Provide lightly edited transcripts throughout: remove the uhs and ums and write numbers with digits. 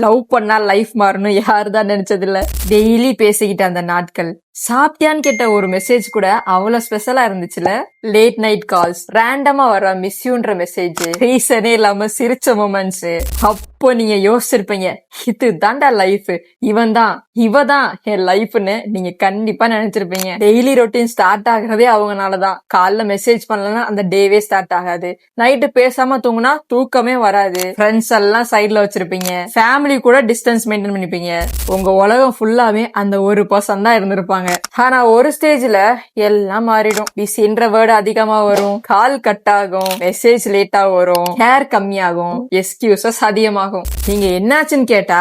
Love பண்ணா life மாறணும் யாருதான் நினைச்சது இல்ல. டெய்லி பேசிக்கிட்ட அந்த நாட்கள், சாப்பிட்டியான்னு கேட்ட ஒரு மெசேஜ் கூட அவ்வளவு ஸ்பெஷலா இருந்துச்சுல. லேட் நைட் கால்ஸ், ரேண்டமா வர மிஸ் யூன்ற மெசேஜ், ரீசனே இல்லாம சிரிச்ச மொமெண்ட்ஸ். அப்போ நீங்க யோசிச்சிருப்பீங்க, இது தாண்டா லைஃப், இவன் தான் இவதான் என் லைஃப்னு நீங்க கண்டிப்பா நினைச்சிருப்பீங்க. டெய்லி ரொட்டீன் ஸ்டார்ட் ஆகுறதே அவங்கனாலதான். காலைல மெசேஜ் பண்ணலன்னா அந்த டேவே ஸ்டார்ட் ஆகாது. நைட்டு பேசாம தூங்குனா தூக்கமே வராது. ஃப்ரெண்ட்ஸ் எல்லாம் சைட்ல வச்சிருப்பீங்க. ஃபேமிலி கூட டிஸ்டன்ஸ் மெயின்டைன் பண்ணிப்பீங்க. உங்க உலகம் ஃபுல்லாவே அந்த ஒரு பர்சன் தான் இருந்திருப்பாங்க. ஆனா ஒரு ஸ்டேஜ்ல எல்லாம் மாறிடும். பிஸின்ற வேர்டு அதிகமா வரும், கால் கட் ஆகும், மெசேஜ் லேட்டா வரும், கேர் கம்மியாகும், எக்ஸ்கியூசஸ் அதிகமாகும். நீங்க என்னாச்சுன்னு கேட்டா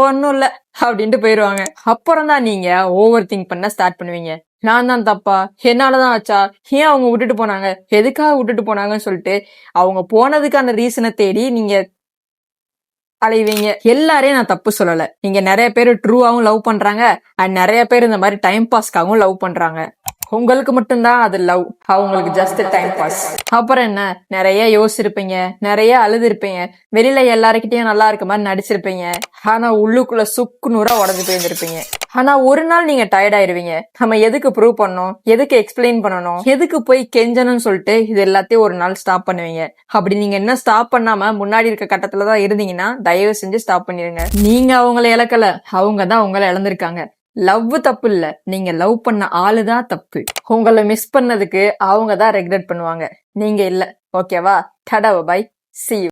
ஒன்னும் இல்ல அப்படின்ட்டு போயிருவாங்க. அப்புறம் தான் நீங்க ஓவர் திங்க் பண்ண ஸ்டார்ட் பண்ணுவீங்க. நான் தான் தப்பா, என்னாலதான் ஆச்சா, ஏன் அவங்க விட்டுட்டு போனாங்க, எதுக்காக விட்டுட்டு போனாங்கன்னு சொல்லிட்டு அவங்க போனதுக்கான ரீசனை தேடி நீங்க அலைவீங்க. எல்லாரையும் நான் தப்பு சொல்லல. நீங்க நிறைய பேர் ட்ரூவாவும் லவ் பண்றாங்க, அண்ட் நிறைய பேர் இந்த மாதிரி டைம் பாஸ்க்காகவும் லவ் பண்றாங்க. உங்களுக்கு மட்டும்தான் அது லவ், அவங்களுக்கு ஜஸ்ட் டைம் பாஸ். அப்புறம் என்ன, நிறைய யோசிச்சிருப்பீங்க, நிறைய அழுதுருப்பீங்க, வெளியில எல்லாருக்கிட்டையும் நல்லா இருக்க மாதிரி நடிச்சிருப்பீங்க. ஆனா உள்ளுக்குள்ள சுக்கு நூறா உடஞ்சு போயிருந்திருப்பீங்க. ஆனா ஒரு நாள் நீங்க டயர்ட் ஆயிருவீங்க. நம்ம எதுக்கு ப்ரூவ் பண்ணணும், எதுக்கு எக்ஸ்பிளைன் பண்ணணும், எதுக்கு போய் கெஞ்சணும்னு சொல்லிட்டு இது எல்லாத்தையும் ஒரு நாள் ஸ்டாப் பண்ணுவீங்க. அப்படி நீங்க என்ன ஸ்டாப் பண்ணாம முன்னாடி இருக்க கட்டத்துலதான் இருந்தீங்கன்னா தயவு செஞ்சு ஸ்டாப் பண்ணிருங்க. நீங்க அவங்கள இழக்கல, அவங்க தான் உங்களை இழந்திருக்காங்க. லவ் தப்பு இல்ல, நீங்க லவ் பண்ண ஆளுதான் தப்பு. உங்களை மிஸ் பண்ணதுக்கு அவங்க தான் ரெக்ரெட் பண்ணுவாங்க, நீங்க இல்ல. ஓகேவா? டடா, பை, see you.